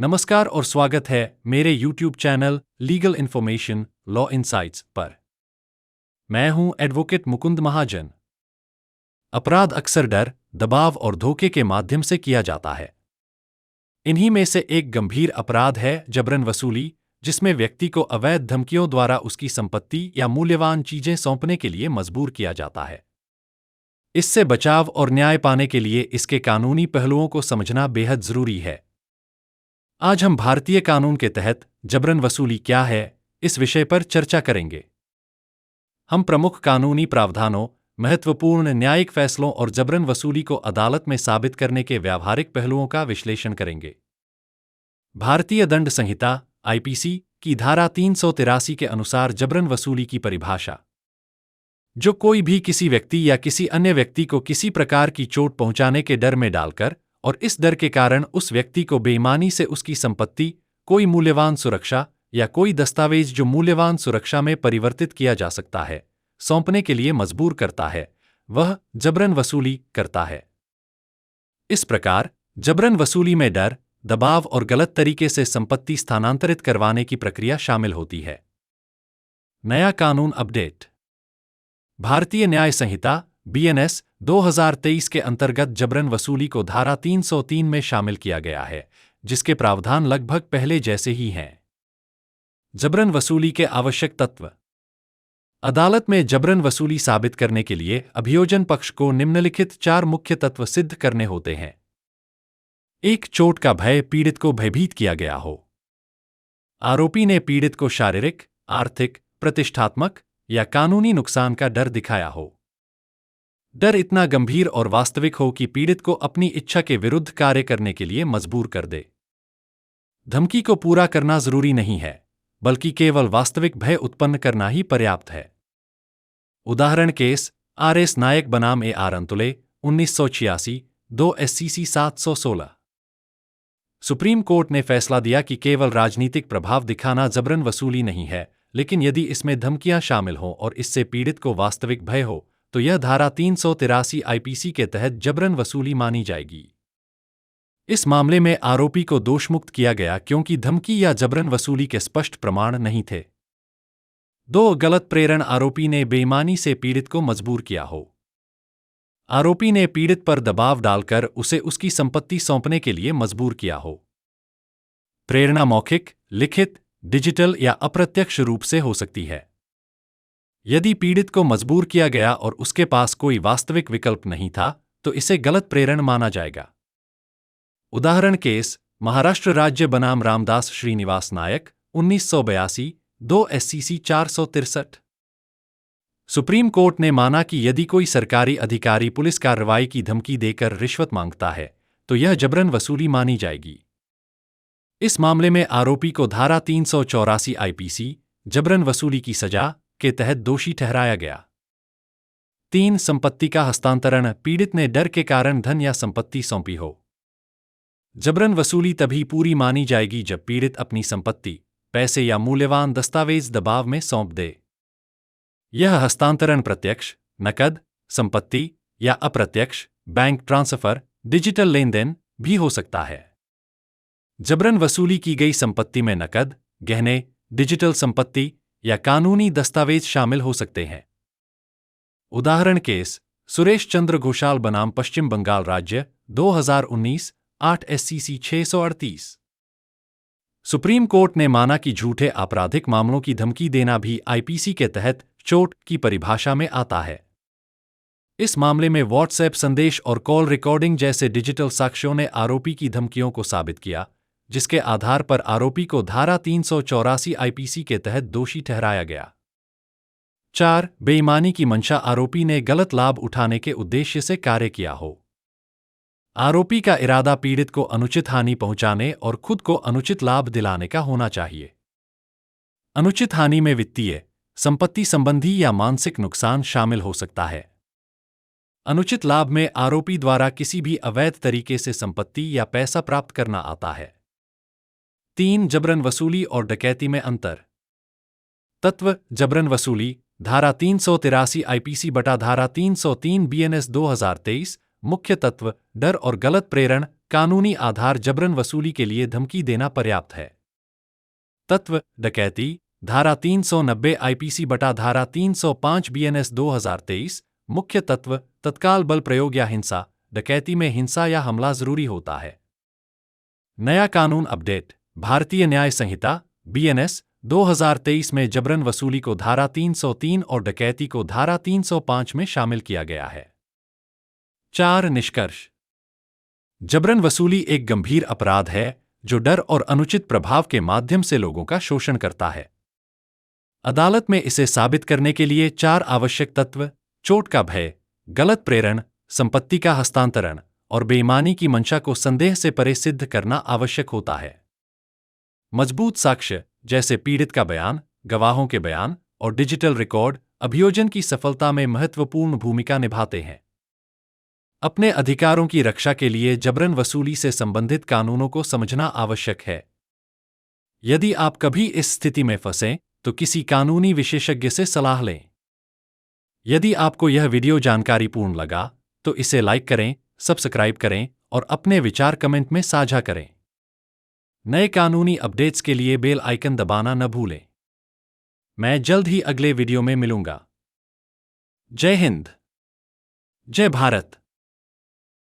नमस्कार और स्वागत है मेरे YouTube channel legal information law insights पर। मैं हूं एडवोकेट मुकुंद महाजन। अपराध अक्सर डर, दबाव और धोखे के माध्यम से किया जाता है। इन्हीं में से एक गंभीर अपराध है जबरन वसूली, जिसमें व्यक्ति को अवैध धमकियों द्वारा उसकी संपत्ति या मूल्यवान चीजें सौंपने के लिए मजबूर किया जाता है। इससे बचाव और न्याय पाने के लिए इसके कानूनी पहलुओं को समझना बेहद जरूरी है। आज हम भारतीय कानून के तहत जबरन वसूली क्या है, इस विषय पर चर्चा करेंगे। हम प्रमुख कानूनी प्रावधानों, महत्वपूर्ण न्यायिक फैसलों और जबरन वसूली को अदालत में साबित करने के व्यावहारिक पहलुओं का विश्लेषण करेंगे। भारतीय दंड संहिता (आईपीसी) की धारा 383 के अनुसार जबरन वसूली की परिभाषा: जो कोई भी किसी व्यक्ति या किसी अन्य व्यक्ति को किसी प्रकार की चोट पहुंचाने के डर में डालकर और इस डर के कारण उस व्यक्ति को बेईमानी से उसकी संपत्ति, कोई मूल्यवान सुरक्षा या कोई दस्तावेज जो मूल्यवान सुरक्षा में परिवर्तित किया जा सकता है, सौंपने के लिए मजबूर करता है, वह जबरन वसूली करता है। इस प्रकार जबरन वसूली में डर, दबाव और गलत तरीके से संपत्ति स्थानांतरित करवाने की प्रक्रिया शामिल होती है। नया कानून अपडेट: भारतीय न्याय संहिता (बीएनएस) 2023 के अंतर्गत जबरन वसूली को धारा 303 में शामिल किया गया है, जिसके प्रावधान लगभग पहले जैसे ही हैं। जबरन वसूली के आवश्यक तत्व: अदालत में जबरन वसूली साबित करने के लिए अभियोजन पक्ष को निम्नलिखित 4 मुख्य तत्व सिद्ध करने होते हैं। 1. चोट का भय, पीड़ित को भयभीत किया गया हो। आरोपी ने पीड़ित को शारीरिक, आर्थिक, प्रतिष्ठात्मक या कानूनी नुकसान का डर दिखाया हो। डर इतना गंभीर और वास्तविक हो कि पीड़ित को अपनी इच्छा के विरुद्ध कार्य करने के लिए मजबूर कर दे। धमकी को पूरा करना जरूरी नहीं है, बल्कि केवल वास्तविक भय उत्पन्न करना ही पर्याप्त है। उदाहरण केस: आर.एस. नायक बनाम A R. Antulay, 1986, 2 SCC 716। Supreme court ने फैसला दिया कि केवल राजनीतिक प्रभाव दिखाना जबरन वसूली नहीं है, लेकिन यदि इसमें धमकियां शामिल हों और इससे पीड़ित को वास्तविक भय हो, तो यह धारा 383 आईपीसी के तहत जबरन वसूली मानी जाएगी। इस मामले में आरोपी को दोषमुक्त किया गया क्योंकि धमकी या जबरन वसूली के स्पष्ट प्रमाण नहीं थे। 2. गलत प्रेरण: आरोपी ने बेईमानी से पीड़ित को मजबूर किया हो। आरोपी ने पीड़ित पर दबाव डालकर उसे उसकी संपत्ति सौंपने के लिए मजबूर किया हो। प्रेरणा मौखिक, लिखित, डिजिटल या अप्रत्यक्ष रूप से हो सकती है। यदि पीड़ित को मजबूर किया गया और उसके पास कोई वास्तविक विकल्प नहीं था, तो इसे गलत प्रेरण माना जाएगा। उदाहरण केस: महाराष्ट्र राज्य बनाम रामदास श्रीनिवास नायक, 1982, 2 SCC 463। सुप्रीम कोर्ट ने माना कि यदि कोई सरकारी अधिकारी पुलिस कार्रवाई की धमकी देकर रिश्वत मांगता है, तो यह जबरन वसूली मानी जाएगी। इस मामले में आरोपी को धारा 384 आईपीसी जबरन वसूली की सजा के तहत दोषी ठहराया गया। 3. संपत्ति का हस्तांतरण: पीड़ित ने डर के कारण धन या संपत्ति सौंपी हो। जबरन वसूली तभी पूरी मानी जाएगी जब पीड़ित अपनी संपत्ति, पैसे या मूल्यवान दस्तावेज दबाव में सौंप दे। यह हस्तांतरण प्रत्यक्ष, नकद, संपत्ति या अप्रत्यक्ष, बैंक ट्रांसफर, डिजिटल लेनदेन भी हो सकता है। जबरन वसूली की गई संपत्ति में नकद, गहने, डिजिटल संपत्ति या कानूनी दस्तावेज शामिल हो सकते हैं। उदाहरण केस: सुरेश चंद्र घोषाल बनाम पश्चिम बंगाल राज्य, 2019, 8 SCC 638। सुप्रीम कोर्ट ने माना कि झूठे आपराधिक मामलों की धमकी देना भी आईपीसी के तहत चोट की परिभाषा में आता है। इस मामले में व्हाट्सएप संदेश और कॉल रिकॉर्डिंग जैसे डिजिटल साक्ष्यों ने आरोपी की धमकियों को साबित किया, जिसके आधार पर आरोपी को धारा 384 आईपीसी के तहत दोषी ठहराया गया। 4. बेईमानी की मंशा: आरोपी ने गलत लाभ उठाने के उद्देश्य से कार्य किया हो। आरोपी का इरादा पीड़ित को अनुचित हानि पहुंचाने और खुद को अनुचित लाभ दिलाने का होना चाहिए। अनुचित हानि में वित्तीय, संपत्ति संबंधी या मानसिक नुकसान शामिल हो सकता है। अनुचित लाभ में आरोपी द्वारा किसी भी अवैध तरीके से संपत्ति या पैसा प्राप्त करना आता है। 3. जबरन वसूली और डकैती में अंतर: तत्व: जबरन वसूली धारा 383 आईपीसी बटा धारा 303 बीएनएस 2023। मुख्य तत्व: डर और गलत प्रेरण, कानूनी आधार जबरन वसूली के लिए धमकी देना पर्याप्त है। तत्व: डकैती, धारा 390 आईपीसी बटा धारा 305 बीएनएस 2023। मुख्य तत्व: तत्काल बल प्रयोग या हिंसा। डकैती में हिंसा या हमला जरूरी होता है। नया कानून अपडेट: भारतीय न्याय संहिता बीएनएस 2023 में जबरन वसूली को धारा 303 और डकैती को धारा 305 में शामिल किया गया है। 4 निष्कर्ष: जबरन वसूली एक गंभीर अपराध है जो डर और अनुचित प्रभाव के माध्यम से लोगों का शोषण करता है। अदालत में इसे साबित करने के लिए 4 आवश्यक तत्व: चोट का भय, गलत प्रेरण, संपत्ति का हस्तांतरण और बेईमानी की मंशा को संदेह से परे सिद्ध करना आवश्यक होता है। मजबूत साक्ष्य जैसे पीड़ित का बयान, गवाहों के बयान और डिजिटल रिकॉर्ड अभियोजन की सफलता में महत्वपूर्ण भूमिका निभाते हैं। अपने अधिकारों की रक्षा के लिए जबरन वसूली से संबंधित कानूनों को समझना आवश्यक है। यदि आप कभी इस स्थिति में फंसें, तो किसी कानूनी विशेषज्ञ से सलाह लें। यदि आपको यह वीडियो जानकारीपूर्ण लगा, तो इसे लाइक करें, सब्सक्राइब करें और अपने विचार कमेंट में साझा करें। नए कानूनी अपडेट्स के लिए बेल आइकन दबाना न भूलें। मैं जल्द ही अगले वीडियो में मिलूंगा। जय हिंद, जय भारत।